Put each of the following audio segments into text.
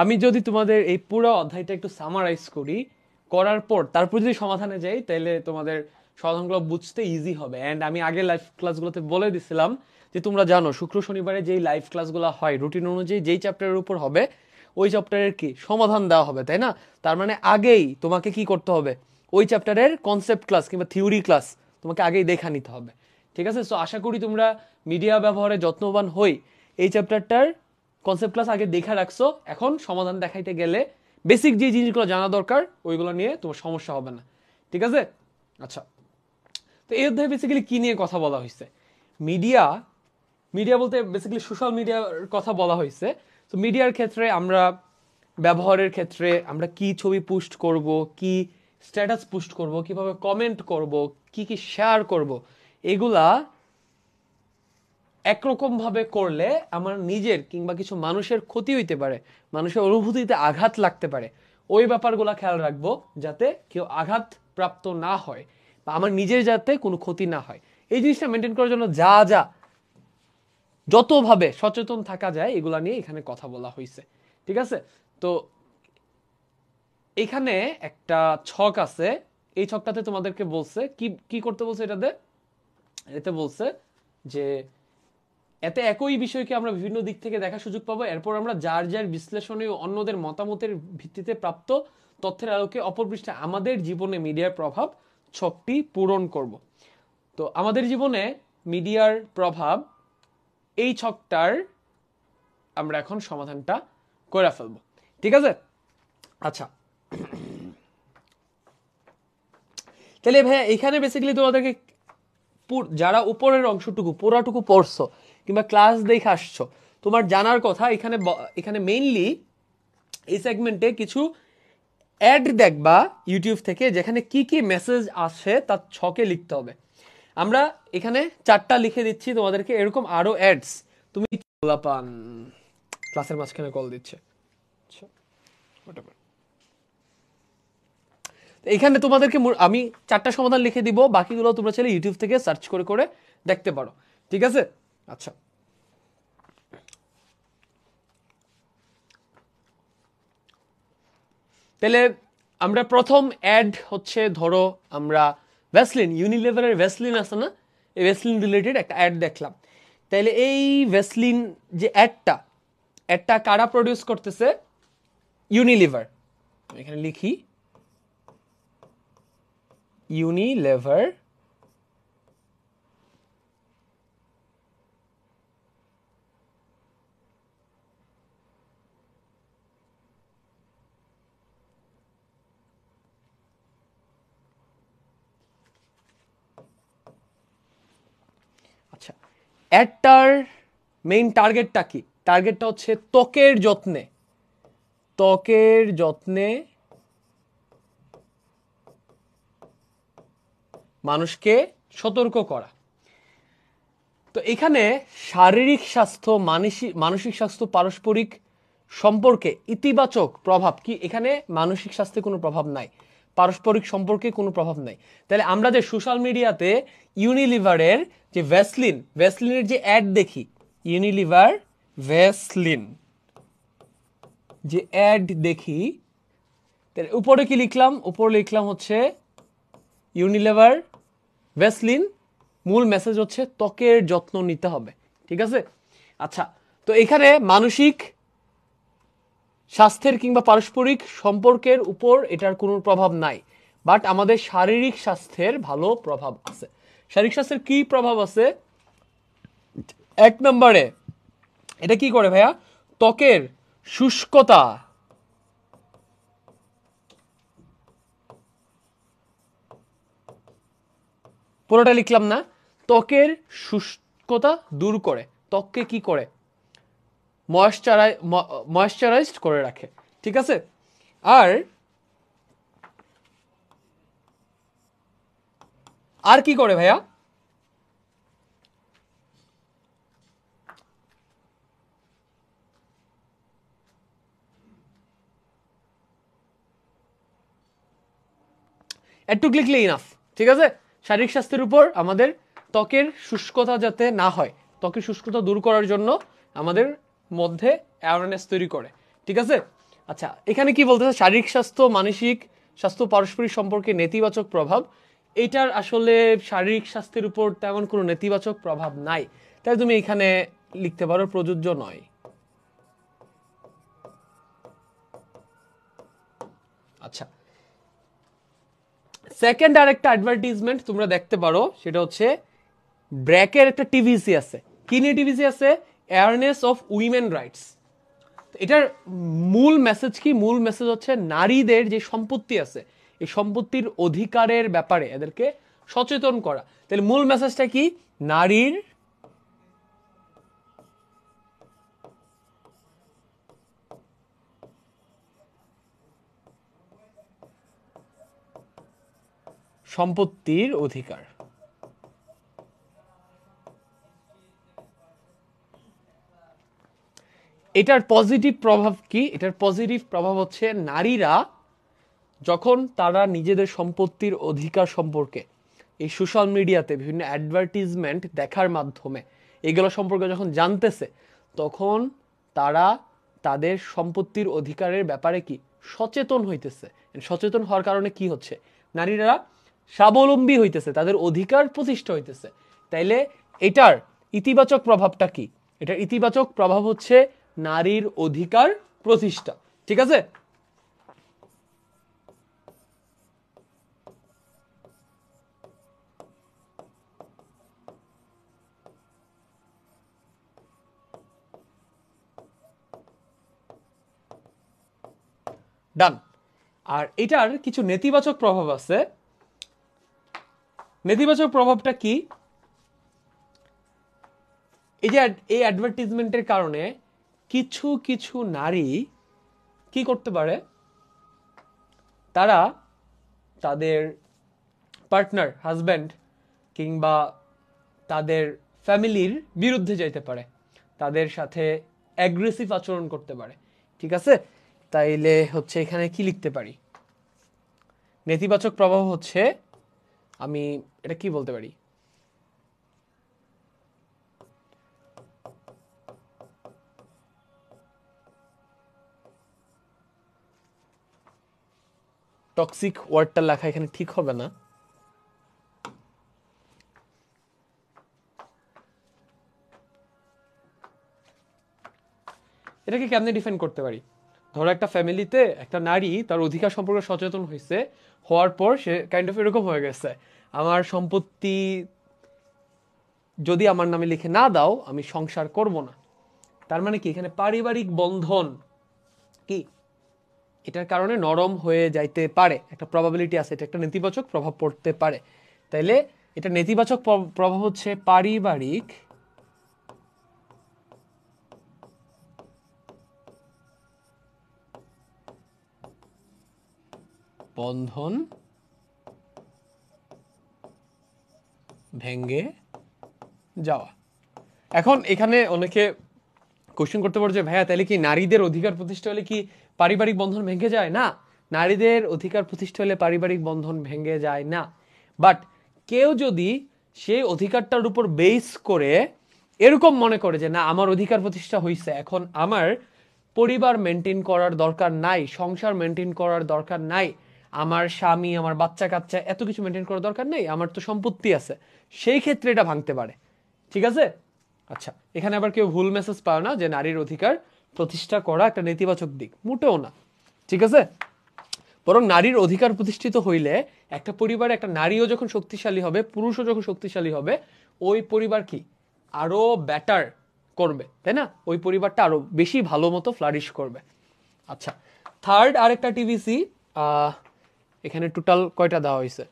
আমি যদি তোমাদের এই পুরো অধ্যায়টা একটু সামারাইজ করি, করার পর তারপর যদি সমাধানে যাই, তাহলে তোমাদের সমাধানগুলো বুঝতে ইজি হবে। অ্যান্ড আমি আগে লাইভ ক্লাসগুলোতে বলে দিছিলাম যে তোমরা জানো শুক্র শনিবারে যেই লাইভ ক্লাসগুলো হয় রুটিন অনুযায়ী যেই চ্যাপ্টারের উপর হবে ওই চ্যাপ্টারের কি সমাধান দেওয়া হবে, তাই না? তার মানে আগেই তোমাকে কি করতে হবে, ওই চ্যাপ্টারের কনসেপ্ট ক্লাস কিংবা থিওরি ক্লাস তোমাকে আগেই দেখা নিতে হবে। ঠিক আছে? সো আশা করি তোমরা মিডিয়া ব্যবহারে যত্নবান হই এই চ্যাপ্টারটার কনসেপ্ট ক্লাস আগে দেখা রাখছো, এখন সমাধান দেখাইতে গেলে বেসিক যে জিনিসগুলো জানা দরকার ওইগুলো নিয়ে তোমার সমস্যা হবে না। ঠিক আছে? আচ্ছা, তো এই অধ্যায়ে বেসিক্যালি কি নিয়ে কথা বলা হয়েছে? মিডিয়া মিডিয়া বলতে বেসিক্যালি সোশ্যাল মিডিয়ার কথা বলা হয়েছে। তো মিডিয়ার ক্ষেত্রে আমরা ব্যবহারের ক্ষেত্রে আমরা কি ছবি পোস্ট করব, কি স্ট্যাটাস পোস্ট করব, কিভাবে কমেন্ট করব, কি কি শেয়ার করব, এগুলা একরকম ভাবে করলে আমার নিজের কিংবা কিছু মানুষের ক্ষতি হইতে পারে, মানুষের অনুভূতিতে আঘাত লাগতে পারে। ওই ব্যাপারগুলা খেয়াল রাখবো যাতে কেউ আঘাত প্রাপ্ত না হয় বা আমার নিজের যাতে কোনো ক্ষতি না হয়। এই জিনিসটা মেনটেন করার জন্য যা যা যতভাবে সচেতন থাকা যায় এগুলা নিয়ে এখানে কথা বলা হয়েছে। ঠিক আছে? তো এখানে একটা ছক আছে, এই ছকটাতে তোমাদেরকে বলছে কি কি করতে বলছে। এতে বলছে যে এতে একই বিষয়কে আমরা বিভিন্ন দিক থেকে দেখার সুযোগ পাবো, এরপর আমরা যার যার বিশ্লেষণে ও অন্যদের মতামতের ভিত্তিতে প্রাপ্ত তথ্যের আলোকে অপর পৃষ্ঠে আমাদের জীবনে মিডিয়ার প্রভাব ছকটি পূরণ করব। তো আমাদের জীবনে মিডিয়ার প্রভাব, এই ছকটার আমরা এখন সমাধানটা করে ফেলবো। ঠিক আছে? আচ্ছা, তাহলে ভাইয়া এখানে বেসিক্যালি তোমাদেরকে যারা উপরের অংশটুকু পুরাটুকু পড়ছো কিংবা ক্লাস দেখে আসছো, তোমার জানার কথা এখানে এখানে মেইনলি এই সেগমেন্টে কিছু অ্যাড দেখবা ইউটিউব থেকে, যেখানে কি কি মেসেজ আসে তার ছকে লিখতে হবে। আমরা এখানে 4টা লিখে দিচ্ছি তোমাদেরকে, এরকম আরো অ্যাডস তুমি পান ক্লাসের মাঝখানে কল দিচ্ছে। আচ্ছা, এখানে তোমাদেরকে আমি 4টা সমাধান লিখে দিব, বাকিগুলো তোমরা চাইলে ইউটিউব থেকে সার্চ করে করে দেখতে পারো। ঠিক আছে? আচ্ছা, তাহলে আমরা প্রথম অ্যাড হচ্ছে, ধরো আমরা ভ্যাসলিন, ইউনিলিভারের ভ্যাসলিন আছে না, এই ভ্যাসলিন রিলেটেড একটা অ্যাড দেখলাম। তাইলে এই ভ্যাসলিন যে অ্যাডটা কারা প্রডিউস করতেছে? ইউনিলিভার। এখানে লিখি ইউনিলিভার আচ্ছা, অ্যাডটার মেইন টার্গেটটা কি? টার্গেটটা হচ্ছে ত্বকের যত্নে মানুষকে সতর্ক করা। তো এখানে শারীরিক স্বাস্থ্য মানসিক স্বাস্থ্য পারস্পরিক সম্পর্কে ইতিবাচক প্রভাব কি? এখানে মানসিক স্বাস্থ্যে কোনো প্রভাব নাই, পারস্পরিক সম্পর্কে কোনো প্রভাব নাই। তাহলে আমরা যে সোশ্যাল মিডিয়াতে ইউনিলিভারের যে ভ্যাসলিনের যে অ্যাড দেখি, ইউনিলিভার ভ্যাসলিন যে অ্যাড দেখি, তাহলে উপরে কি লিখলাম? উপরে লিখলাম হচ্ছে ইউনিলিভার ভ্যাসলিন, মূল মেসেজ হচ্ছে ত্বকের যত্ন নিতে হবে। ঠিক আছে? আচ্ছা, তো এখানে মানসিক স্বাস্থ্যের কিংবা পারস্পরিক সম্পর্কের উপর এটার কোনো প্রভাব নাই, বাট আমাদের শারীরিক স্বাস্থ্যের ভালো প্রভাব আছে। শারীরিক স্বাস্থ্যের কি প্রভাব আছে? 1 নম্বরে এটা কি করে ভাইয়া? ত্বকের শুষ্কতা, পুরোটা লিখলাম না, ত্বকের শুষ্কতা দূর করে, ত্বককে কি করে? ময়েশ্চারাইজড করে রাখে। ঠিক আছে? আর কি করে ভাইয়া? একটু লিখলে ইনাফ। ঠিক আছে? শারীরিক স্বাস্থ্যের উপর আমাদের ত্বকের শুষ্কতা যাতে না হয়, ত্বকের শুষ্কতা দূর করার জন্য আমাদের মধ্যে অ্যাওয়ারনেস তৈরি করে। ঠিক আছে? আচ্ছা, এখানে কি বলতেছে, শারীরিক স্বাস্থ্য মানসিক স্বাস্থ্য পারস্পরিক সম্পর্কে নেতিবাচক প্রভাব। এটার আসলে শারীরিক স্বাস্থ্যের উপর তেমন কোনো নেতিবাচক প্রভাব নাই, তাই তুমি এখানে লিখতে পারো প্রযোজ্য নয়। আচ্ছা, সেকেন্ড আরেকটা অ্যাডভার্টাইজমেন্ট তোমরা দেখতে পারো, সেটা হচ্ছে ব্র্যাকের একটা টিভিসি আছে। কি নিয়ে টিভিসি আছে? Awareness of women rights. এটার মূল মেসেজ কি? মূল মেসেজ হচ্ছে নারীদের যে সম্পত্তি আছে এই সম্পত্তির অধিকারের ব্যাপারে এদেরকে সচেতন করা। তাহলে মূল মেসেজটা কি? নারীর সম্পত্তির অধিকার। এটার পজিটিভ প্রভাব কি? এটার পজিটিভ প্রভাব হচ্ছে নারীরা যখন তারা নিজেদের সম্পত্তির অধিকার সম্পর্কে এই সোশ্যাল মিডিয়াতে বিভিন্ন অ্যাডভার্টিজমেন্ট দেখার মাধ্যমে এগুলো সম্পর্কে যখন জানতেছে, তখন তারা তাদের সম্পত্তির অধিকারের ব্যাপারে কি সচেতন হইতেছে। সচেতন হওয়ার কারণে কি হচ্ছে? নারীরা স্বাবলম্বী হইতেছে, তাদের অধিকার প্রতিষ্ঠা হইতেছে। তাইলে এটার ইতিবাচক প্রভাবটা কি? এটার ইতিবাচক প্রভাব হচ্ছে নারীর অধিকার প্রতিষ্ঠা। ঠিক আছে? ডান। আর এটার কিছু নেতিবাচক প্রভাব আছে। নেতিবাচক প্রভাবটা কি? এই যে এই অ্যাডভার্টিজমেন্টের কারণে কিছু কিছু নারী কি করতে পারে, তারা তাদের পার্টনার, হাজব্যান্ড কিংবা তাদের ফ্যামিলির বিরুদ্ধে যাইতে পারে, তাদের সাথে অ্যাগ্রেসিভ আচরণ করতে পারে। ঠিক আছে? তাইলে হচ্ছে এখানে কি লিখতে পারি? নেতিবাচক প্রভাব হচ্ছে, আমি এটা কি বলতে পারি, টক্সিক ওয়ার্ডটা লেখা এখানে ঠিক হবে না। এটাকে কেমনে ডিফাইন করতে পারি? ধরো একটা ফ্যামিলিতে একটা নারী তার অধিকার সম্পর্কে সচেতন হয়েছে, হওয়ার পর সে কাইন্ড অফ এরকম হয়ে গেছে, আমার সম্পত্তি যদি আমার নামে লিখে না দাও আমি সংসার করব না। তার মানে কি এখানে পারিবারিক বন্ধন কি এটার কারণে নরম হয়ে যাইতে পারে, একটা প্রবাবিলিটি আছে, এটা একটা নেতিবাচক প্রভাব পড়তে পারে। তাইলে এটা নেতিবাচক প্রভাব হচ্ছে পারিবারিক বন্ধন ভেঙে যাওয়া। এখন এখানে অনেকে কোশ্চেন করতে পারো যে ভাইয়া তাহলে কি নারীদের অধিকার প্রতিষ্ঠা হলে কি পারিবারিক বন্ধন ভেঙে যায়? না, নারীদের অধিকার প্রতিষ্ঠা হলে পারিবারিক বন্ধন ভেঙে যায় না। বাট কেউ যদি সেই অধিকারটার উপর বেস করে এরকম মনে করে যে না আমার অধিকার প্রতিষ্ঠা হয়েছে, এখন আমার পরিবার মেনটেন করার দরকার নাই, সংসার মেনটেন করার দরকার নাই, আমার স্বামী আমার বাচ্চা কাচ্চা এত কিছু মেনটেন করার দরকার নেই, আমার তো সম্পত্তি আছে, সেই ক্ষেত্রে এটা ভাঙতে পারে। ঠিক আছে? আচ্ছা, এখানে আবার কেউ ভুল মেসেজ পাও না যে নারীর অধিকার প্রতিষ্ঠা করা একটা নেতিবাচক দিক, মোটেও না। ঠিক আছে? বরং নারীর অধিকার প্রতিষ্ঠিত হইলে একটা পরিবারে একটা নারীও যখন শক্তিশালী হবে, পুরুষও যখন শক্তিশালী হবে, ওই পরিবার কি আরো বেটার করবে, তাই না? ওই পরিবারটা আরো বেশি ভালো মতো ফ্লারিশ করবে। আচ্ছা, থার্ড আরেকটা টিভিসি, এখানে টোটাল কয়টা দেওয়া হয়েছে?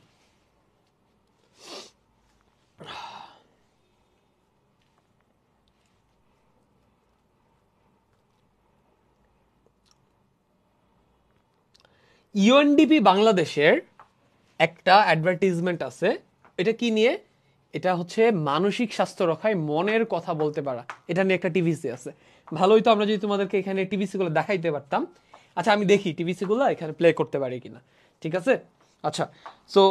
ইউএনডিপি বাংলাদেশের একটা অ্যাডভার্টাইজমেন্ট আছে। এটা কি নিয়ে? এটা হচ্ছে মানসিক স্বাস্থ্য রক্ষায় মনের কথা বলতে পারা, এটা নিয়ে একটা টিভিসি আছে। ভালোই তো আমরা যদি তোমাদেরকে এখানে টিভিসি গুলো দেখাইতে পারতাম। আচ্ছা, আমি দেখি টিভিসি গুলো এখানে প্লে করতে পারি কিনা। ঠিক আছে? আচ্ছা, সো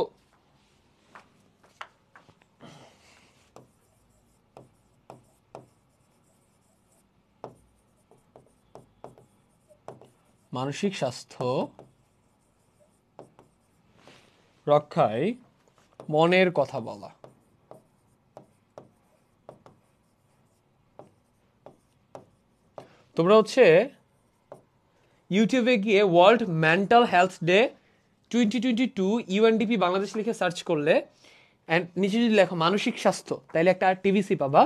মানসিক স্বাস্থ্য রক্ষায় মনের কথা বলা। তোমরা হচ্ছে ইউটিউবে গিয়ে world mental health day 2022 UNDP Bangladesh লিখে সার্চ করলে অ্যান্ড নিচে যদি লেখো মানসিক স্বাস্থ্য, তাইলে একটা টিভিসি পাবা।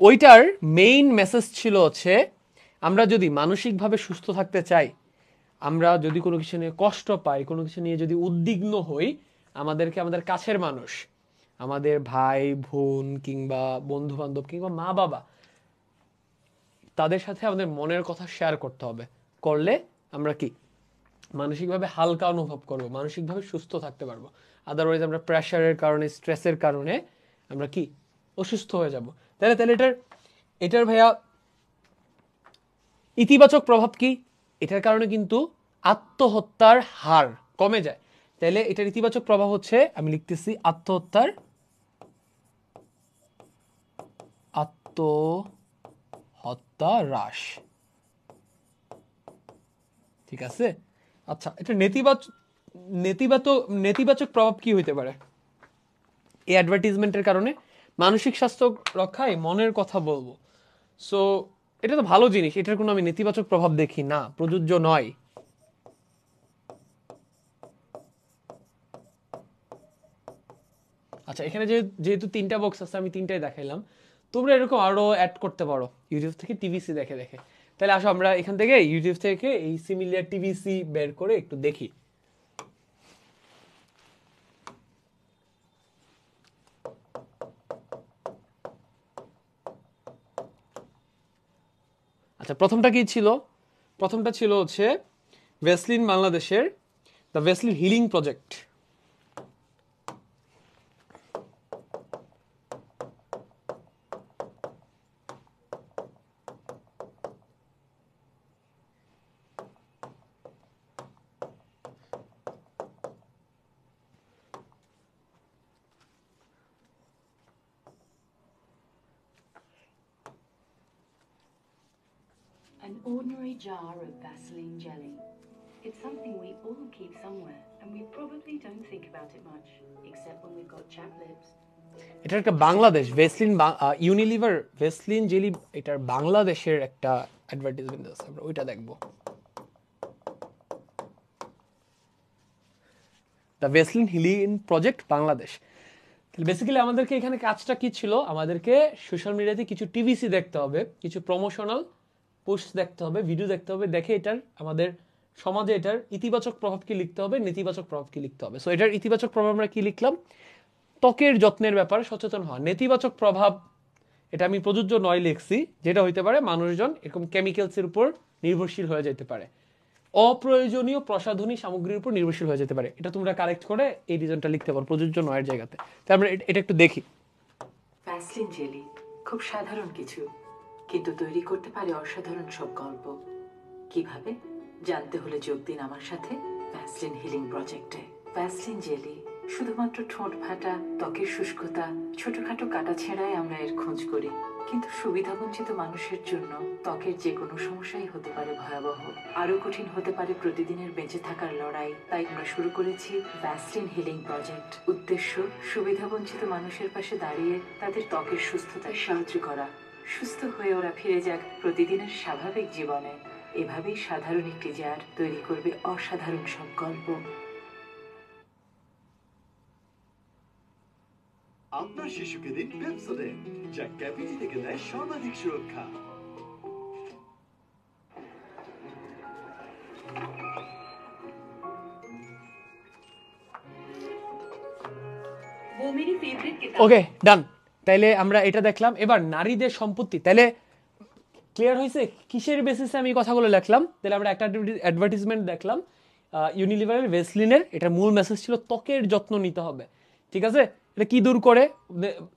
ওইটার মেইন মেসেজ ছিল হচ্ছে আমরা যদি মানসিকভাবে সুস্থ থাকতে চাই, আমরা যদি কোনো কিছু নিয়ে কষ্ট পাই, কোনো কিছু নিয়ে যদি উদ্বিগ্ন হই, আমাদেরকে আমাদের কাছের মানুষ, আমাদের ভাই বোন কিংবা বন্ধু বান্ধব কিংবা মা বাবা, তাদের সাথে আমাদের মনের কথা শেয়ার করতে হবে। করলে আমরা কি মানসিকভাবে হালকা অনুভব করব, মানসিকভাবে সুস্থ থাকতে পারবো। আদারওয়াইজ আমরা প্রেশারের কারণে, স্ট্রেসের কারণে আমরা কি অসুস্থ হয়ে যাব। তাহলে তাহলে এটার ভাইয়া ইতিবাচক প্রভাব কি? এটার কারণে কিন্তু আত্মহত্যার হার কমে যায়। তাহলে এটার ইতিবাচক প্রভাব হচ্ছে, আমি লিখতেছি আত্মহত্যা হ্রাস। ঠিক আছে। আচ্ছা, এটা নেতিবাচক প্রভাব কি হইতে পারে? এই অ্যাডভার্টাইজমেন্টের কারণে মানসিক স্বাস্থ্য রক্ষায় মনের কথা বলবো। সো এটা তো ভালো জিনিস, এটার কোনো আমি নেতিবাচক প্রভাব দেখি না, প্রযোজ্য নয়। আচ্ছা, এখানে যেহেতু 3টা বক্স আছে, আমি 3টাই দেখাইলাম। তোমরা এরকম আরো অ্যাড করতে পারো ইউটিউব থেকে টিভিসি দেখে দেখে। তাহলে আসো আমরা এখান থেকে ইউটিউব থেকে এই সিমিলার টিভিসি বের করে একটু দেখি। আচ্ছা, প্রথমটা কি ছিল? প্রথমটা ছিল হচ্ছে ভেসলিন বাংলাদেশের the Vaseline healing project. An ordinary jar of Vaseline jelly. It's something we all keep somewhere, and we probably don't think about it much, except when we've got chapped lips. এটা একটা Bangladesh Vaseline Unilever Vaseline jelly, এটার বাংলাদেশের একটা advertisement আছে, আমরা ওইটা দেখবো। The Vaseline healing project Bangladesh. তাহলে বেসিক্যালি আমাদেরকে এখানে কাজটা কি ছিল? আমাদেরকে সোশ্যাল মিডিয়াতে কিছু টিভিসি দেখতে হবে, কিছু প্রমোশনাল পোস্ট দেখতে হবে, ভিডিও দেখতে হবে, দেখে এটার আমাদের সমাজে এটার ইতিবাচক প্রভাব কি লিখতে হবে, নেতিবাচক প্রভাব কি লিখতে হবে। সো এটার ইতিবাচক প্রভাব আমরা কি লিখলাম? ত্বকের যত্নের ব্যাপারে সচেতন হওয়া। নেতিবাচক প্রভাব, এটা আমি প্রযোজ্য নয় লিখছি, যেটা হইতে পারে মানুষজন এরকম কেমিক্যালসের উপর নির্ভরশীল হয়ে যেতে পারে, অপ্রয়োজনীয় প্রসাধনী সামগ্রীর উপর নির্ভরশীল হয়ে যেতে পারে। এটা তোমরা কারেক্ট করে এই রিজনটা লিখতে পারো প্রযোজ্য নয়ের জায়গাতে। তাই আমরা এটা একটু দেখি। ভ্যাসলিন জেলি খুব সাধারণ কিছু, কিন্তু তৈরি করতে পারে অসাধারণ সব গল্প। কিভাবে জানতে হলে যোগ দিন আমার সাথে ভ্যাসলিন হিলিং প্রজেক্টে। ভ্যাসলিন জেলি শুধুমাত্র ঠোঁট ফাটা, ত্বকের শুষ্কতা, ছোটখাটো কাটা ছেঁড়ায় আমরা এর খোঁজ করি, কিন্তু সুবিধাবঞ্চিত মানুষের জন্য ত্বকের যে কোনো সমস্যাই হতে পারে ভয়াবহ। আরো কঠিন হতে পারে প্রতিদিনের বেঁচে থাকার লড়াই। তাই আমরা শুরু করেছি ভ্যাসলিন হিলিং প্রজেক্ট। উদ্দেশ্য সুবিধাবঞ্চিত মানুষের পাশে দাঁড়িয়ে তাদের ত্বকের সুস্থতায় সাহায্য করা, সুস্থ হয়ে ওরা ফিরে যাক প্রতিদিনের স্বাভাবিক জীবনে। এভাবেই সাধারণ একটি জার তৈরি করবে অসাধারণ সব গল্প। আপনার শিশুকে দিন পেপসোডেন্ট, যা ক্যাভিটি থেকে দেয় সর্বাধিক সুরক্ষা। ওকে, ডান। তাইলে আমরা এটা দেখলাম। এবার নারীদের সম্পত্তি, তাইলে ক্লিয়ার হয়েছে কিসের বেসিসে আমি কথাগুলো লিখলাম? তাহলে আমরা একটা অ্যাডভার্টাইজমেন্ট দেখলাম ইউনিলিভারের ভেসলিনের, এটার মূল মেসেজ ছিল ত্বকের যত্ন নিতে হবে। ঠিক আছে, এটা কি দূর করে?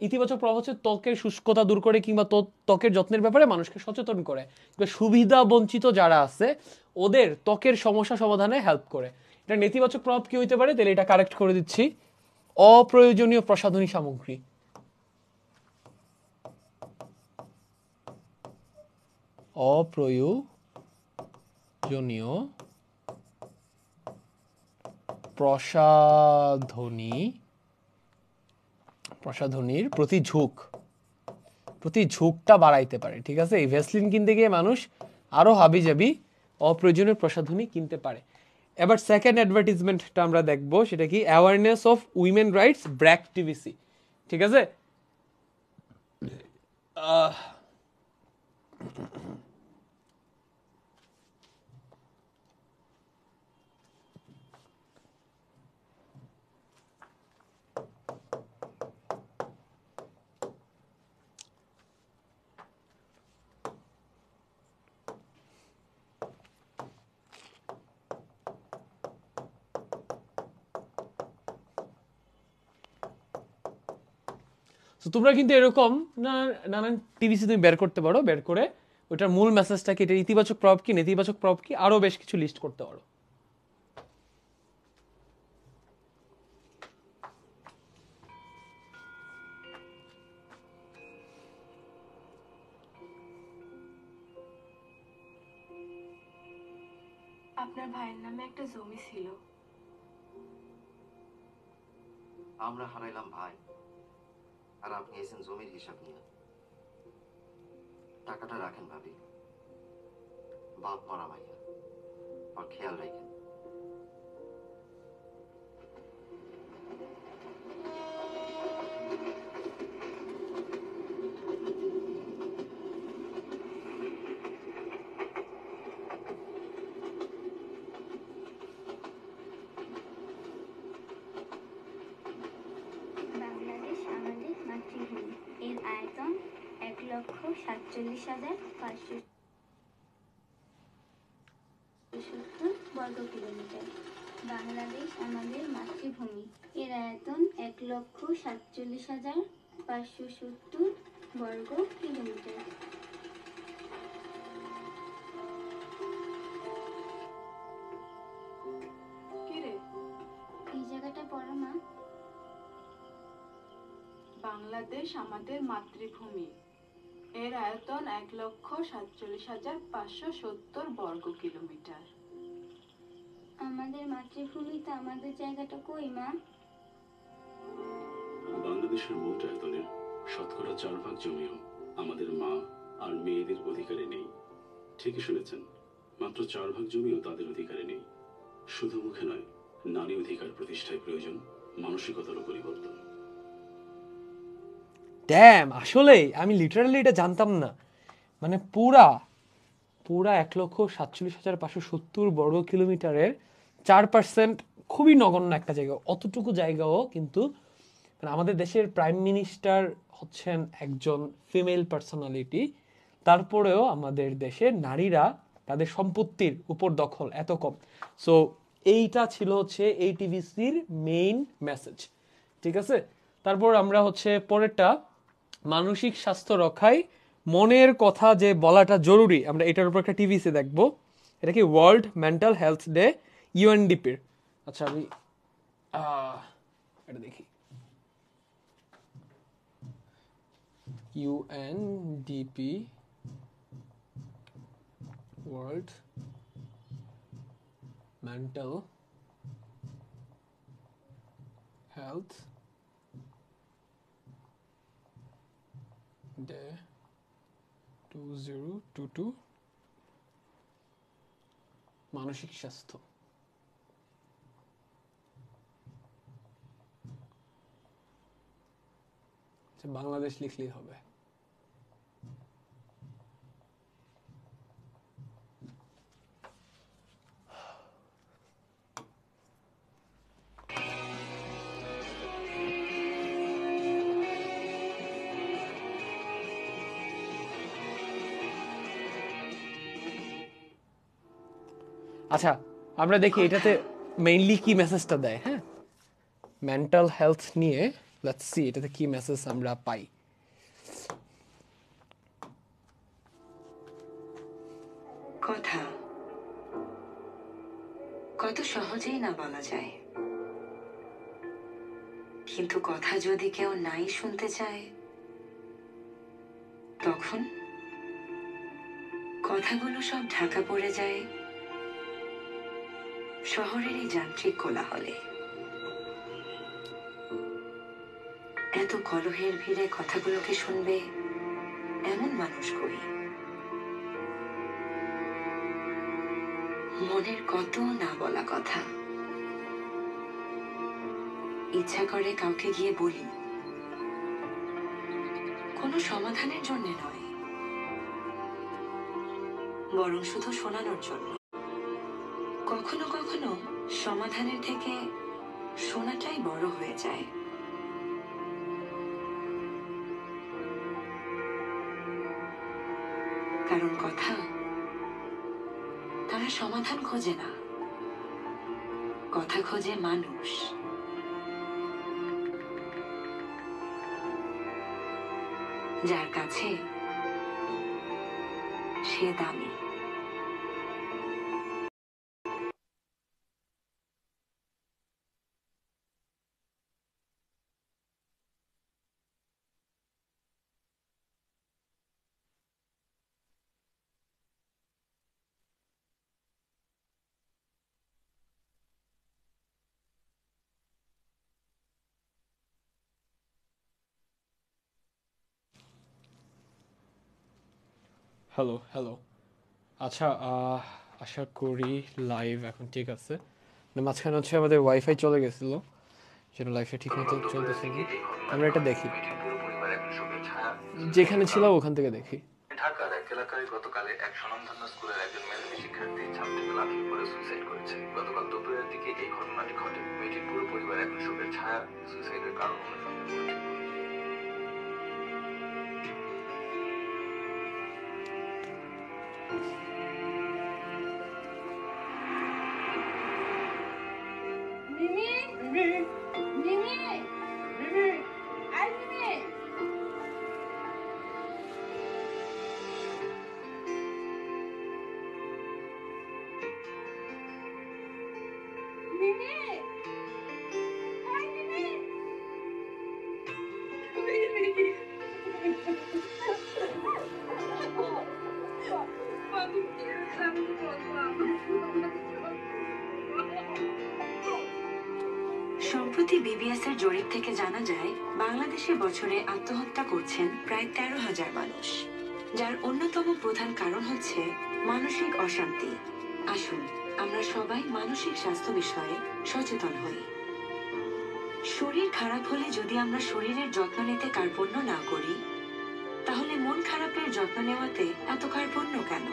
ইতিবাচক প্রভাব হচ্ছে ত্বকের শুষ্কতা দূর করে, কিংবা ত্বকের যত্নের ব্যাপারে মানুষকে সচেতন করে, সুবিধা বঞ্চিত যারা আছে ওদের ত্বকের সমস্যা সমাধানে হেল্প করে। এটা নেতিবাচক প্রভাব কি হইতে পারে? তাহলে এটা কারেক্ট করে দিচ্ছি, অপ্রয়োজনীয় প্রসাধনী সামগ্রী। প্রয়োজনীয় প্রসাধনীর প্রতি ঝোঁকটা বাড়াইতে পারে। ঠিক আছে, এই ভ্যাসলিন কিনতে গিয়ে মানুষ আরো হাবিজাবি অপ্রয়োজনীয় প্রসাধনী কিনতে পারে। এবার সেকেন্ড অ্যাডভার্টাইজমেন্টটা আমরা দেখবো, সেটা কি awareness of women rights BRAC TVC. ঠিক আছে, তো তোমরা কিন্তু এরকম নানান টিভিসি তুমি বের করতে পারো, বের করে ওটার মূল মেসেজটাকে, এটা ইতিবাচক প্রভাব কি নেতিবাচক প্রভাব কি আরো বেশ কিছু লিস্ট করতে পারো। আপনার ভাইয়ের নামে একটা জমি ছিল। আমরা হারাইলাম ভাই, আর আপনি এসেন জমির হিসাব নিয়ে। টাকাটা রাখেন ভাবি, বাপ মারা মাইয়া, আর খেয়াল রাখেন। বাংলাদেশ আমাদের মাতৃভূমি, এর আয়তন 1,47,570 বর্গ কিলোমিটার। বাংলাদেশ আমাদের মাতৃভূমি, এর আয়তন 1,47,570 বর্গ কিলোমিটার। কি রে, এই জায়গাটা পড়ো মা। বাংলাদেশ আমাদের মাতৃভূমি, এর আয়তন 1,47,570 বর্গ কিলোমিটার। আমাদের মাতৃভূমিতে আমাদের জায়গাটা কই মা? বাংলাদেশের মোট আয়তনের 4% জমিও আমাদের মা আর মেয়েদের অধিকারে নেই। ঠিকই শুনেছেন, মাত্র 4% জমিও তাদের অধিকারে নেই। শুধু মুখে নয়, নারী অধিকার প্রতিষ্ঠায় প্রয়োজন মানসিকতারও পরিবর্তন। ড্যাম, আসলে আমি লিটারালি এটা জানতাম না। মানে পুরা 1,47,570 বর্গ কিলোমিটারের 4% খুবই নগণ্য একটা জায়গা। অতটুকু জায়গাও কিন্তু মানে আমাদের দেশের প্রাইম মিনিস্টার হচ্ছেন একজন ফিমেল পার্সোনালিটি, তারপরেও আমাদের দেশের নারীরা তাদের সম্পত্তির উপর দখল এত কম। সো এইটা ছিল হচ্ছে এই টিভিসির মেইন মেসেজ। ঠিক আছে, তারপর আমরা হচ্ছে পরেরটা, মানসিক স্বাস্থ্য রক্ষায় মনের কথা যে বলাটা জরুরি, আমরা এটার উপর একটা টিভিসি দেখবো। এটা কি ওয়ার্ল্ড মেন্টাল হেলথ ডে, ইউএনডিপির। আচ্ছা আমি এটা দেখি, UNDP world mental health day 2022, মানসিক স্বাস্থ্য। বাংলাদেশ লিখলেই হবে। আচ্ছা আমরা দেখি এটাতে মেইনলি কি মেসেজটা দেয়। হ্যাঁ, মেন্টাল হেলথ নিয়ে লেটস সি এটাতে কি মেসেজ আমরা পাই। কথা কত সহজেই না বলা যায়, কিন্তু কথা যদি কেউ নাই শুনতে চায়, তখন কথাগুলো সব ঢাকা পড়ে যায় শহরের এই যান্ত্রিক কোলাহলে, এত কলহের ভিড়ে কথাগুলোকে শুনবে এমন মানুষ কই? মনের কত না বলা কথা, ইচ্ছা করে কাউকে গিয়ে বলি, কোনো সমাধানের জন্য নয়, বরং শুধু শোনানোর জন্য। কখনো কখনো সমাধানের থেকে শোনাটাই বড় হয়ে যায়। কারণ কথা, তারা সমাধান খোঁজে না, কথা খোঁজে মানুষ। যার কাছে সে দামি। Hello hello. আচ্ছা, আশা করি লাইভ এখন ঠিক আছে। মাঝখানে হচ্ছে আমাদের ওয়াইফাই চলে গেছিল, সেটা লাইফে ঠিক মতো চলতেছে না। আমরা এটা দেখি, যেখানে ছিলাম ওখান থেকে দেখি। ঢাকার এক এলাকায় গতকাল এক স্বনামধন্য স্কুলের একজন মেধাবী শিক্ষার্থী ছাদ থেকে লাফিয়ে পড়ে সুইসাইড করেছে। গতকাল দুপুরের দিকে এই ঘটনাটি ঘটে। মেয়েটির পুরো পরিবার এখন শোকের ছায়া। সুইসাইডের কারণ অনুসন্ধান করছে। সম্প্রতি বিবিএস এর জরিপ থেকে জানা যায়, বাংলাদেশে বছরে আত্মহত্যা করছেন প্রায় 13,000 মানুষ, যার অন্যতম প্রধান কারণ হচ্ছে মানসিক অশান্তি। আসুন আমরা সবাই মানসিক স্বাস্থ্য বিষয়ে সচেতন হই। শরীর খারাপ হলে যদি আমরা শরীরের যত্ন নিতে কার্পণ্য না করি, তাহলে মন খারাপের যত্ন নেওয়াতে এত কার্পণ্য কেন?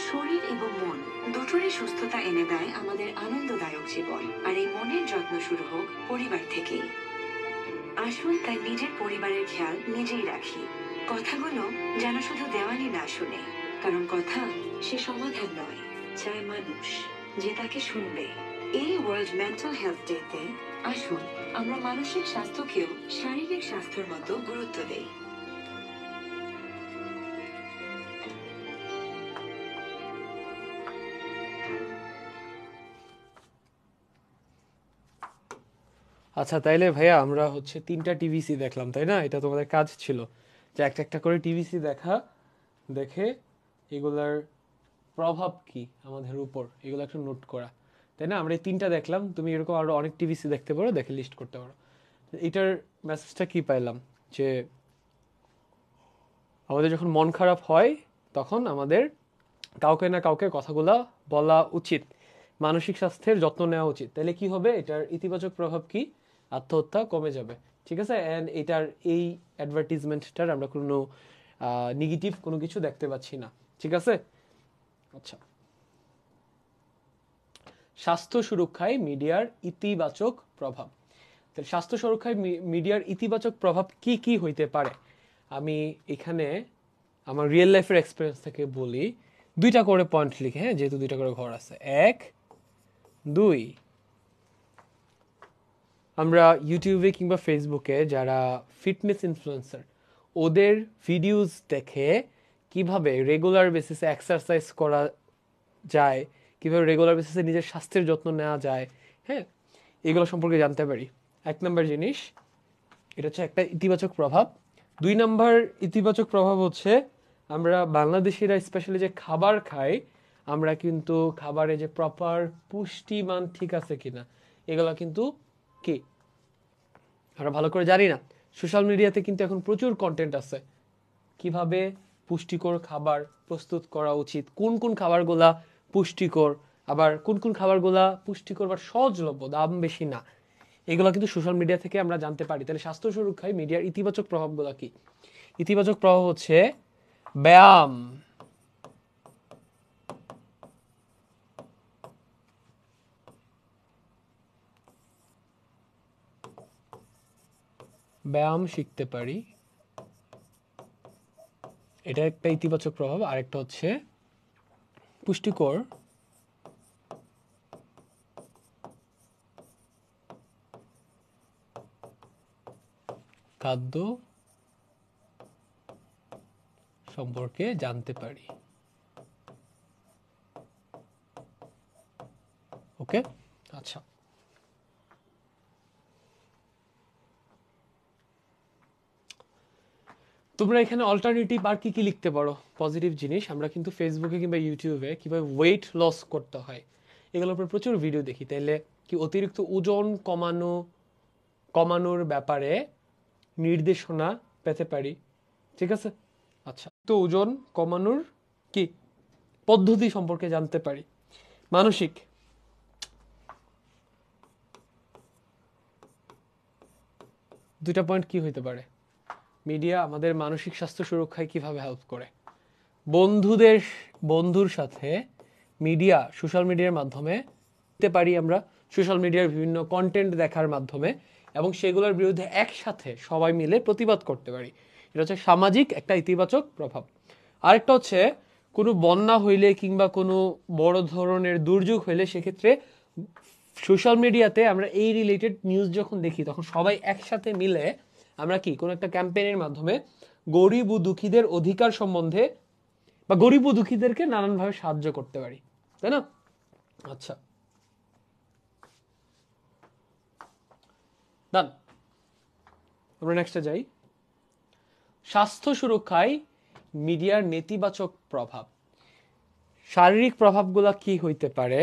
শরীর এবং মন দুটোরই সুস্থতা এনে দেয় আমাদের আনন্দদায়ক জীবন, আর এই মনের যত্ন শুরু হোক পরিবার থেকেই। আসুন তাই নিজের পরিবারের খেয়াল নিজেই রাখি। কথাগুলো যেন শুধু দেওয়ানি না শুনে, কারণ কথা সে সমাধান নয়, চায় মানুষ যে তাকে শুনবে। এই ওয়ার্ল্ড মেন্টাল হেলথ ডেতে আসুন আমরা মানসিক স্বাস্থ্যকেও শারীরিক স্বাস্থ্যের মতো গুরুত্ব দেই। আচ্ছা, তাইলে ভাইয়া আমরা হচ্ছে 3টা টিভিসি দেখলাম, তাই না? এটা তোমাদের কাজ ছিল যে একটা একটা করে টিভিসি দেখা, দেখে এগুলার প্রভাব কি আমাদের উপর, এগুলো একটু নোট করা, তাই না? আমরা এই 3টা দেখলাম, তুমি এরকম আরো অনেক টিভিসি দেখতে পারো, দেখে লিস্ট করতে পারো। এটার মেসেজটা কি পাইলাম, যে আমাদের যখন মন খারাপ হয় তখন আমাদের কাউকে না কাউকে কথাগুলা বলা উচিত, মানসিক স্বাস্থ্যের যত্ন নেওয়া উচিত। তাহলে কি হবে, এটার ইতিবাচক প্রভাব কি? আত্মহত্যা কমে যাবে, ঠিক আছে? অ্যান্ড এটার এই অ্যাডভার্টিজমেন্টটার আমরা কোনো নেগেটিভ কোনো কিছু দেখতে পাচ্ছি না, ঠিক আছে? আচ্ছা, স্বাস্থ্য সুরক্ষায় মিডিয়ার ইতিবাচক প্রভাব। তাহলে স্বাস্থ্য সুরক্ষায় মিডিয়ার ইতিবাচক প্রভাব কি কি হইতে পারে? আমি এখানে আমার রিয়েল লাইফের এক্সপিরিয়েন্স থেকে বলি, 2টা করে পয়েন্ট লিখে, হ্যাঁ, যেহেতু 2টা করে ঘর আছে। 1, 2, আমরা ইউটিউবে কিংবা ফেসবুকে যারা ফিটনেস ইনফ্লুয়েন্সার, ওদের ভিডিওস দেখে কিভাবে রেগুলার বেসিসে এক্সারসাইজ করা যায়, কিভাবে রেগুলার বেসিসে নিজের স্বাস্থ্যের যত্ন নেওয়া যায়, হ্যাঁ, এগুলো সম্পর্কে জানতে পারি। 1 নম্বর জিনিস, এটা হচ্ছে একটা ইতিবাচক প্রভাব। 2 নম্বর ইতিবাচক প্রভাব হচ্ছে আমরা বাংলাদেশিরা স্পেশালি যে খাবার খাই, আমরা কিন্তু খাবারে যে প্রপার পুষ্টিমান ঠিক আছে কিনা এগুলো কিন্তু কি আমরা ভালো করে জানি না। সোশ্যাল মিডিয়াতে কিন্তু এখন প্রচুর কন্টেন্ট আছে কিভাবে পুষ্টিকর খাবার প্রস্তুত করা উচিত, কোন কোন খাবারগুলা পুষ্টিকর, আবার কোন কোন খাবারগুলা পুষ্টিকর বা সহজলভ্য, দাম বেশি না, এগুলো কিন্তু সোশ্যাল মিডিয়া থেকে আমরা জানতে পারি। তাহলে স্বাস্থ্য সুরক্ষায় মিডিয়ার ইতিবাচক প্রভাবগুলো কি? ইতিবাচক প্রভাব হচ্ছে ব্যায়াম, ব্যায়াম শিখতে পারি, এটা একটা ইতিবাচক প্রভাব। আরেকটা হচ্ছে পুষ্টিকর খাদ্য সম্পর্কে জানতে পারি। ওকে, আচ্ছা। তোমরা এখানে অল্টারনেটিভ আর কি কি লিখতে পারো পজিটিভ জিনিস। আমরা কিন্তু ফেসবুকে কিংবা ইউটিউবে কিভাবে ওয়েট লস করতে হয় এগুলোর উপর প্রচুর ভিডিও দেখি। তাইলে কি অতিরিক্ত ওজন কমানোর ব্যাপারে নির্দেশনা পেতে পারি, ঠিক আছে? আচ্ছা, তো ওজন কমানোর কি পদ্ধতি সম্পর্কে জানতে পারি। মানসিক দুইটা পয়েন্ট কি হইতে পারে? মিডিয়া আমাদের মানসিক স্বাস্থ্য সুরক্ষায় কিভাবে হেল্প করে। বন্ধুর সাথে মিডিয়া সোশ্যাল মিডিয়ার মাধ্যমে দিতে পারি আমরা, সোশ্যাল মিডিয়ার বিভিন্ন কন্টেন্ট দেখার মাধ্যমে, এবং সেগুলোর বিরুদ্ধে একসাথে সবাই মিলে প্রতিবাদ করতে পারি। এটা হচ্ছে সামাজিক একটা ইতিবাচক প্রভাব। আরেকটা হচ্ছে কোনো বন্যা হইলে কিংবা কোনো বড় ধরনের দুর্যোগ হইলে সেক্ষেত্রে সোশ্যাল মিডিয়াতে আমরা এই রিলেটেড নিউজ যখন দেখি তখন সবাই একসাথে মিলে আমরা কি কোনো একটা ক্যাম্পেইনের মাধ্যমে গরিব ও দুঃখীদের অধিকার সম্বন্ধে বা গরিব ও দুঃখীদেরকে নানানভাবে সাহায্য করতে পারি, তাই না? আচ্ছা, ডান। আমরা নেক্সটে যাই। স্বাস্থ্য সুরক্ষায় মিডিয়ার নেতিবাচক প্রভাব। শারীরিক প্রভাবগুলো কি হইতে পারে?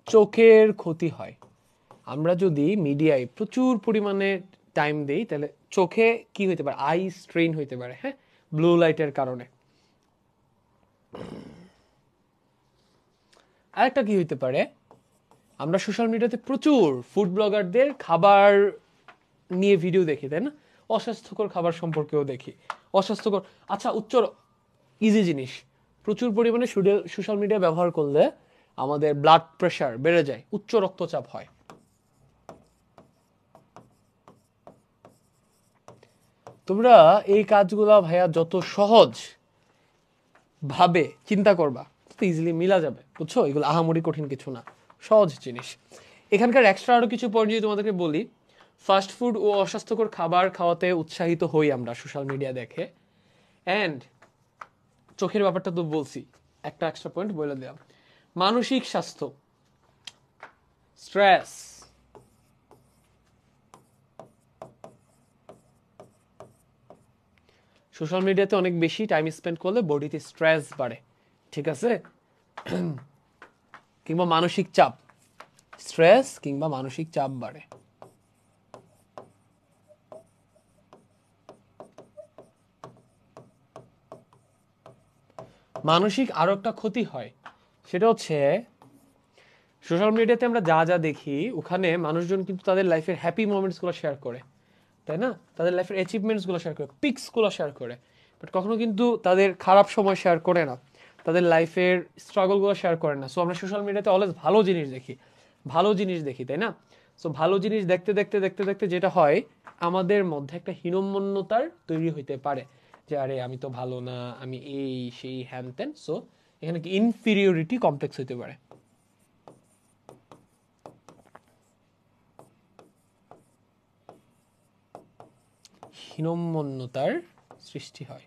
চোখের ক্ষতি হয়। আমরা যদি মিডিয়ায় প্রচুর পরিমাণে টাইম দেই তাহলে চোখে কি হইতে পারে? আই স্ট্রেইন হইতে পারে, হ্যাঁ, ব্লু লাইটের কারণে। আরেকটা কি হইতে পারে? আমরা সোশ্যাল মিডিয়াতে প্রচুর ফুড ব্লগারদের খাবার নিয়ে ভিডিও দেখি, তাই না? অস্বাস্থ্যকর খাবার সম্পর্কেও দেখি, অস্বাস্থ্যকর। আচ্ছা, ইজি জিনিস, প্রচুর পরিমাণে সোশ্যাল মিডিয়া ব্যবহার করলে আমাদের ব্লাড প্রেশার বেড়ে যায়, উচ্চ রক্তচাপ হয়। তোমরা এই কাজগুলা ভাইয়া যত সহজ ভাবে চিন্তা করবা তত ইজিলি মিলা যাবে, বুঝছো? এগুলো আহামরি কঠিন কিছু না, সহজ জিনিস। এখানকার এক্সট্রা আরো কিছু পয়েন্ট যদি তোমাদেরকে বলি, ফাস্ট ফুড ও অস্বাস্থ্যকর খাবার খাওয়াতে উৎসাহিত হই আমরা সোশ্যাল মিডিয়া দেখে। অ্যান্ড চোখের ব্যাপারটা তো বলছি, একটা এক্সট্রা পয়েন্ট বলে দিলাম। মানসিক স্বাস্থ্য, স্ট্রেস, সোশ্যাল মিডিয়াতে অনেক বেশি টাইম স্পেন্ড করলে বডিতে স্ট্রেস বাড়ে, ঠিক আছে? কিংবা মানসিক চাপ, স্ট্রেস কিংবা মানসিক চাপ বাড়ে। মানসিক আরো একটা ক্ষতি হয়, সেটা হচ্ছে সোশ্যাল মিডিয়াতে আমরা যা যা দেখি ওখানে মানুষজন কিন্তু তাদের লাইফের হ্যাপি মোমেন্টসগুলো শেয়ার করে, তাই না? তাদের লাইফের অ্যাচিভমেন্টসগুলো শেয়ার করে, পিক্সগুলো শেয়ার করে, বাট কখনো কিন্তু তাদের খারাপ সময় শেয়ার করে না, তাদের লাইফের স্ট্রাগলগুলো শেয়ার করে না। সো আমরা সোশ্যাল মিডিয়াতে অলওয়েজ ভালো জিনিস দেখি, তাই না? সো ভালো জিনিস দেখতে দেখতে দেখতে দেখতে যেটা হয়, আমাদের মধ্যে একটা হীনম্মন্যতার তৈরি হইতে পারে যে আরে আমি তো ভালো না, আমি এই সেই হ্যান ত্যান। সো এখানে কি ইনফিরিয়রিটি কমপ্লেক্স হইতে পারে। হীনম্মন্যতার সৃষ্টি হয়।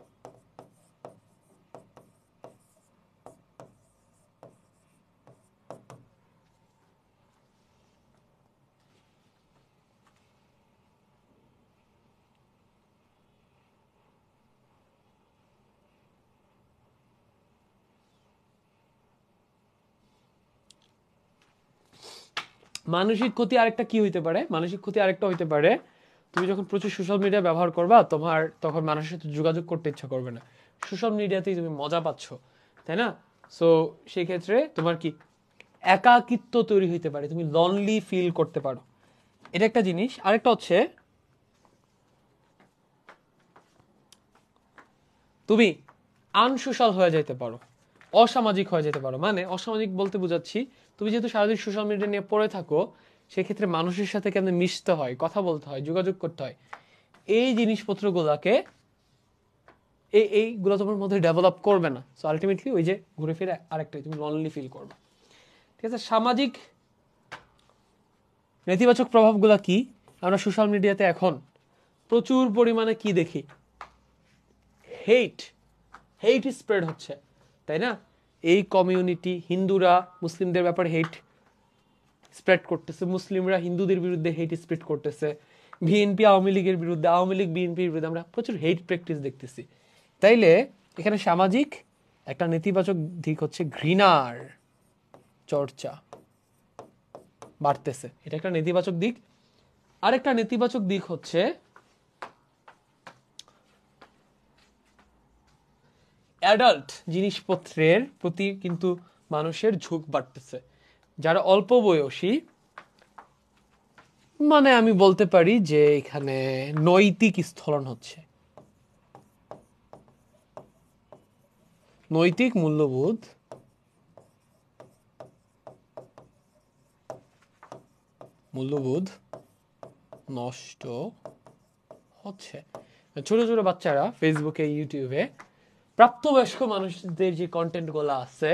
মানসিক ক্ষতি আরেকটা কি হইতে পারে, মানসিক ক্ষতি আরেকটা হইতে পারে, তুমি যখন প্রচুর সোশ্যাল মিডিয়া ব্যবহার করবা তোমার তখন মানুষের সাথে যোগাযোগ করতে ইচ্ছা করবে না, সোশ্যাল মিডিয়াতেই তুমি মজা পাচ্ছ, তাই না? সো সেই ক্ষেত্রে তোমার কি একাকিত্ব তৈরি হইতে পারে, তুমি লনলি ফিল করতে পারো, এটা একটা জিনিস। আরেকটা হচ্ছে তুমি আনসোশ্যাল হয়ে যেতে পারো, অসামাজিক হয়ে যেতে পারো। মানে অসামাজিক বলতে বোঝাচ্ছি তুমি যেহেতু সারাদিন সোশ্যাল মিডিয়া নিয়ে পড়ে থাকো, সেক্ষেত্রে মানুষের সাথে কেমন মিশতে হয়, কথা বলতে হয়, যোগাযোগ করতে হয়, এই জিনিসপত্রগুলোকে এইগুলো তোমার মধ্যে ডেভেলপ করবে না। সো আলটিমেটলি ওই যে ঘুরে ফিরে আরেকটাই, তুমি লনলি ফিল করবে। ঠিক আছে, সামাজিক নেতিবাচক প্রভাবগুলো কি? আমরা সোশ্যাল মিডিয়াতে এখন প্রচুর পরিমাণে কি দেখি? হেট স্প্রেড হচ্ছে, তাই না? এই কমিউনিটি, হিন্দুরা মুসলিমদের ব্যাপারে হেট স্প্রেড করতেছে, মুসলিমরা হিন্দুদের বিরুদ্ধে হেট স্প্রেড করতেছে, বিএনপি আওয়ামী লীগের বিরুদ্ধে, আওয়ামী লীগ বিএনপির বিরুদ্ধে আমরা প্রচুর হেট প্র্যাকটিস দেখতেছি। তাইলে এখানে সামাজিক একটা নেতিবাচক দিক হচ্ছে ঘৃণার চর্চা বাড়তেছে, এটা একটা নেতিবাচক দিক। আরেকটা নেতিবাচক দিক হচ্ছে অ্যাডাল্ট জিনিসপত্রের প্রতি কিন্তু মানুষের ঝোঁক বাড়তেছে। যারা অল্প বয়সী, মানে আমি বলতে পারি যে এখানে নৈতিক স্খলন হচ্ছে, নৈতিক মূল্যবোধ নষ্ট হচ্ছে। ছোট ছোট বাচ্চারা ফেসবুকে, ইউটিউবে প্রাপ্তবয়স্ক মানুষদের যে কন্টেন্ট গুলো আছে,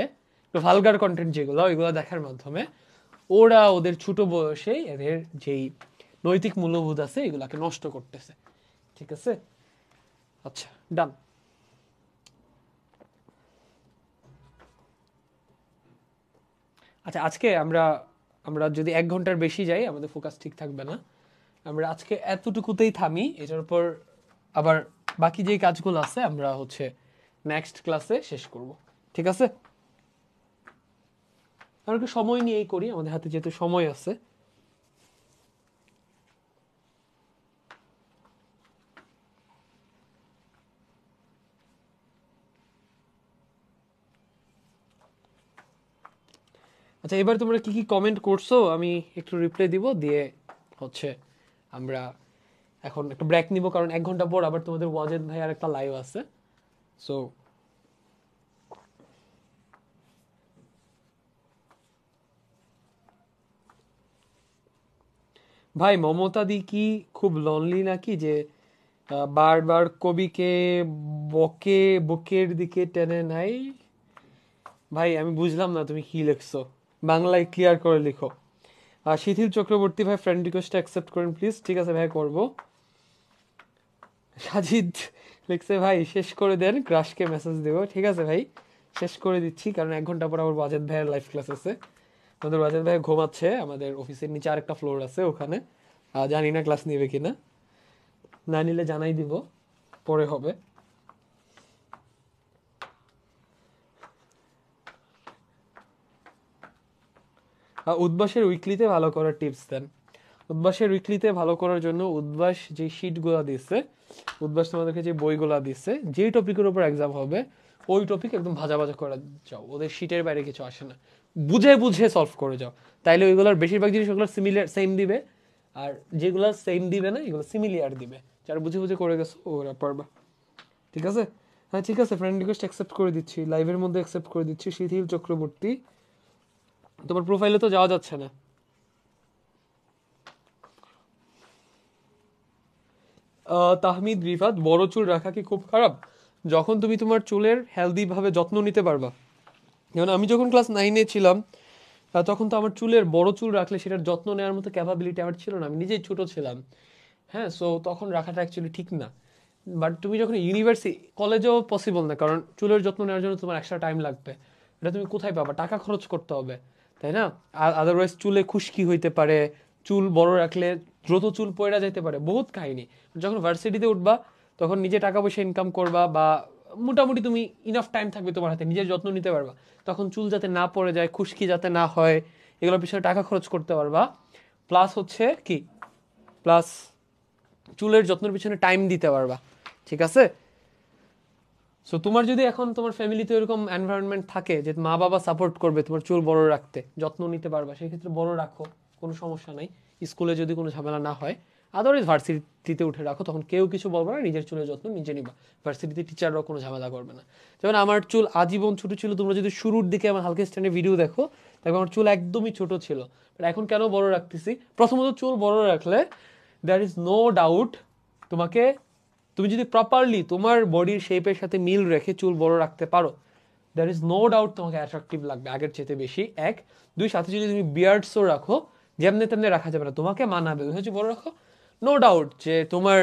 ভালগার কন্টেন্ট যেগুলো, ওইগুলো দেখার মাধ্যমে ওরা ওদের ছোট বয়সে এদের যেই নৈতিক মূল্যবোধ আছে এগুলাকে নষ্ট করতেছে। ঠিক আছে, আচ্ছা ডান। আচ্ছা আজকে আমরা যদি 1 ঘন্টার বেশি যাই আমাদের ফোকাস ঠিক থাকবে না। আমরা আজকে এতটুকুতেই থামি, এটার উপর আবার বাকি যে কাজগুলো আছে আমরা হচ্ছে নেক্সট ক্লাসে শেষ করব। ঠিক আছে, আমরা একটু সময় নিয়েই করি, আমাদের হাতে যেহেতু সময় আছে। আচ্ছা এবার তোমরা কি কি কমেন্ট করছো আমি একটু রিপ্লাই দিব, দিয়ে হচ্ছে আমরা এখন একটা ব্রেক নিব, কারণ 1 ঘন্টা পর আবার তোমাদের ওয়াজেদ ভাই আর একটা লাইভ আছে। সো ভাই মমতা দি কি খুব লনলি নাকি যে বারবার কবিকে বুকের দিকে টেনে নাই? ভাই আমি বুঝলাম না তুমি কি লিখছো, বাংলায় ক্লিয়ার করে লিখো। শিথিল চক্রবর্তী ভাই ফ্রেন্ড রিকোয়েস্ট অ্যাকসেপ্ট করেন প্লিজ। ঠিক আছে ভাই, করবো। সাজিদ লিখছে ভাই শেষ করে দেন, ক্রাশকে মেসেজ দেবো। ঠিক আছে ভাই, শেষ করে দিচ্ছি, কারণ 1 ঘন্টা পর আবার ওয়াজেদ ভাইয়ের লাইভ ক্লাস আছে। আমাদের ওয়াজেদ ভাই ঘুমাচ্ছে, আমাদের অফিসের নিচে আরেকটা ফ্লোর আছে ওখানে, জানি না ক্লাস নিবে কিনা, না নিলে জানাই দিব, পরে হবে। উদ্বাসের উইকলিতে ভালো করার টিপস দেন। উদ্বাসের উইকলিতে ভালো করার জন্য উদ্বাস যে শিটগুলো দিচ্ছে, উদ্বাস তোমাদেরকে যে বইগুলো দিচ্ছে, যেই টপিকের উপর এক্সাম হবে ওই টপিক একদম ভাজা ভাজা করে যাও, ওদের শিটের বাইরে কিছু আসে না, বুঝে বুঝে সলভ করে যাও। তাইলে ওইগুলোর বেশিরভাগ জিনিস ওগুলো সিমিলার সেম দিবে, আর যেগুলো সেম দিবে না এগুলো সিমিলার দিবে। যারা বুঝে বুঝে করে গেছো ওরা পারবা। ঠিক আছে, হ্যাঁ ঠিক আছে, ফ্রেন্ড রিকোয়েস্ট অ্যাকসেপ্ট করে দিচ্ছি, লাইভের মধ্যে অ্যাকসেপ্ট করে দিচ্ছি। শিথিল চক্রবর্তী, তোমার প্রোফাইলে তো যাওয়া যাচ্ছে না। তাহমিদ রিফাত, বড় চুল রাখা কি খুব খারাপ? যখন তুমি তোমার চুলের হেলদি ভাবে যত্ন নিতে পারবা, যেমন আমি যখন ক্লাস 9-এ ছিলাম তখন তো আমার চুলের বড় চুল রাখলে সেটার যত্ন নেওয়ার মতো ক্যাপাবিলিটি আমার ছিল না, আমি নিজেই ছোট ছিলাম। হ্যাঁ, সো তখন রাখাটা অ্যাকচুয়ালি ঠিক না। বাট তুমি যখন ইউনিভার্সিটি, কলেজেও পসিবল না, কারণ চুলের যত্ন নেওয়ার জন্য তোমার এক্সট্রা টাইম লাগবে, এটা তুমি কোথায় পাবা? টাকা খরচ করতে হবে, তাই না? আর আদারওয়াইজ চুলে খুশকি হইতে পারে, চুল বড় রাখলে দ্রুত চুল পয়রা যেতে পারে, বহুত কাহিনী। যখন ভার্সিটিতে উঠবা তখন নিজে টাকা পয়সা ইনকাম করবা, বা মোটামুটি তুমি ইনাফ টাইম থাকবে তোমার হাতে, নিজের যত্ন নিতে পারবা, তখন চুল যাতে না পড়ে যায়, খুশকি যাতে না হয়, এগুলোর পিছনে টাকা খরচ করতে পারবা। প্লাস হচ্ছে কি, প্লাস চুলের যত্নের পিছনে টাইম দিতে পারবা, ঠিক আছে? সো তোমার যদি এখন তোমার ফ্যামিলিতে এরকম এনভায়রনমেন্ট থাকে যে মা বাবা সাপোর্ট করবে তোমার চুল বড় রাখতে, যত্ন নিতে পারবা, সেক্ষেত্রে বড় রাখো, কোনো সমস্যা নাই। স্কুলে যদি কোনো ঝামেলা না হয়, আদারওয়াইজ ভার্সিটিতে উঠে রাখো, তখন কেউ কিছু বলবে না, নিজের চুলের যত্ন নিজে নিবা। ভার্সিটিতে টিচাররাও কোনো ঝামেলা করবে না। যেমন আমার চুল আজীবন ছোট ছিল, তোমরা যদি শুরুর দিকে আমার হালকা স্ট্যান্ডে ভিডিও দেখো তবে আমার চুল একদমই ছোট ছিল। বাট এখন কেন বড় রাখতেছি? প্রথমত চুল বড় রাখলে দ্যার ইজ নো ডাউট তুমি যদি প্রপারলি তোমার বডির শেপের সাথে মিল রেখে চুল বড় রাখতে পারো, দ্যার ইজ নো ডাউট তোমাকে অ্যাট্রাকটিভ লাগবে আগের চেয়ে বেশি, এক। দুই, সাথে যদি তুমি বিয়ার্ডসও রাখো, যেমনি তেমনি রাখা যাবে না, তোমাকে মানাবে, ওই হচ্ছে বড় রাখো, নো ডাউট যে তোমার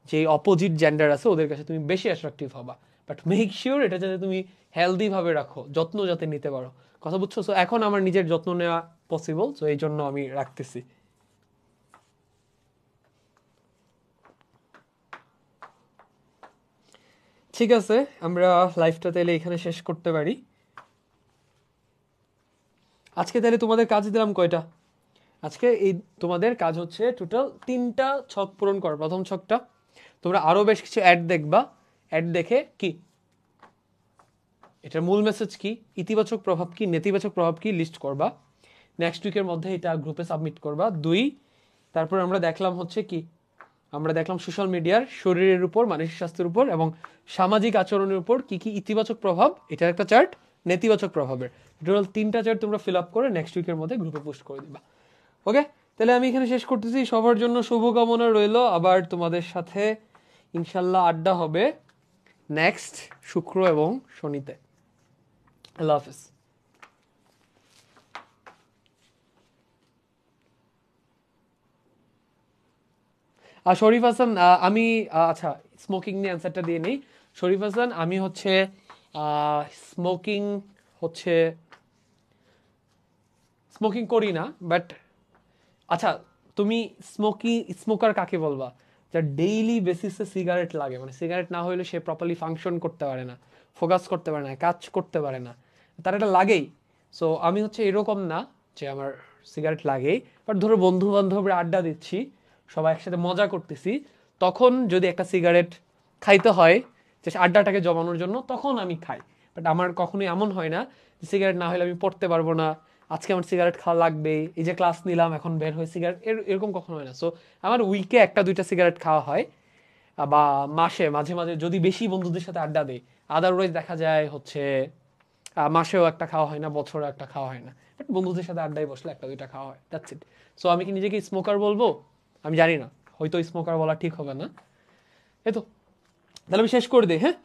যে অপোজিট জেন্ডার আছে ওদের কাছে তুমি বেশি অ্যাট্রাকটিভ হবা। বাট মেক শিওর এটা যাতে তুমি হেলদি ভাবে রাখো, যত্ন যাতে নিতে পারো, কথা বুঝছো? সো এখন আমার নিজের যত্ন নেওয়া পসিবল, সো এই জন্য আমি রাখতেছি। ঠিক আছে, আমরা লাইফটা তাহলে এখানে শেষ করতে পারি। আজকে তাহলে তোমাদের কাজ দিলাম কয়টা? আজকে এই তোমাদের কাজ হচ্ছে টোটাল 3টা ছক পূরণ করা। প্রথম ছকটা তোমরা আরো বেশ কিছু অ্যাড দেখবা, অ্যাড দেখে কি এটার মূল মেসেজ কি, ইতিবাচক প্রভাব কি, নেতিবাচক প্রভাব কি লিস্ট করবা। নেক্সট উইকের মধ্যে এটা গ্রুপে সাবমিট করবা। 2, তারপর আমরা দেখলাম হচ্ছে কি, আমরা দেখলাম সোশ্যাল মিডিয়ার শরীরের উপর, মানসিক স্বাস্থ্যের উপর এবং সামাজিক আচরণের উপর কি কি ইতিবাচক প্রভাব, এটার একটা চার্ট, নেতিবাচক প্রভাবের। টোটাল 3টা চার্ট তোমরা ফিল আপ করে নেক্সট উইকের মধ্যে গ্রুপে পোস্ট করে দিবা। ওকে, তাহলে আমি এখানে শেষ করতেছি। সবার জন্য শুভকামনা রইল। আবার তোমাদের সাথে ইনশাল্লাহ আড্ডা হবে নেক্সট শুক্র এবং শনিতে। আল্লাহ হাফেজ। শরীফ হাসান, আমি আচ্ছা স্মোকিং নিয়ে অ্যান্সারটা দিয়ে নেই। শরীফ হাসান, আমি হচ্ছে স্মোকিং করি না, বাট আচ্ছা তুমি স্মোকার কাকে বলবা? যার ডেইলি বেসিসে সিগারেট লাগে, মানে সিগারেট না হইলে সে প্রপারলি ফাংশন করতে পারে না, ফোকাস করতে পারে না, কাজ করতে পারে না, তার এটা লাগেই। সো আমি হচ্ছে এরকম না যে আমার সিগারেট লাগেই, বাট ধরো বন্ধু বান্ধবরা আড্ডা দিচ্ছি, সবাই একসাথে মজা করতেছি, তখন যদি একটা সিগারেট খাইতে হয় যে আড্ডাটাকে জমানোর জন্য, তখন আমি খাই। বাট আমার কখনোই এমন হয় না যে সিগারেট না হলে আমি পড়তে পারবো না, আজকে আমার সিগারেট খাওয়া লাগবে, এই যে ক্লাস নিলাম এখন বের হয়ে সিগারেট, এরকম কখনো হয় না। সো আমার উইকে 1-2টা সিগারেট খাওয়া হয়, বা মাসে মাঝে মাঝে যদি বেশি বন্ধুদের সাথে আড্ডা দেয়। আদারওয়াইজ দেখা যায় হচ্ছে মাসেও একটা খাওয়া হয় না, বছরে একটা খাওয়া হয় না, বাট বন্ধুদের সাথে আড্ডায় বসলে 1-2টা খাওয়া হয়, দ্যাটস ইট। সো আমি কি নিজেকে স্মোকার বলবো? আমি জানি না, হয়তো স্মোকার বলা ঠিক হবে না। এই তো, তাহলে আমি শেষ করে দিই। হ্যাঁ।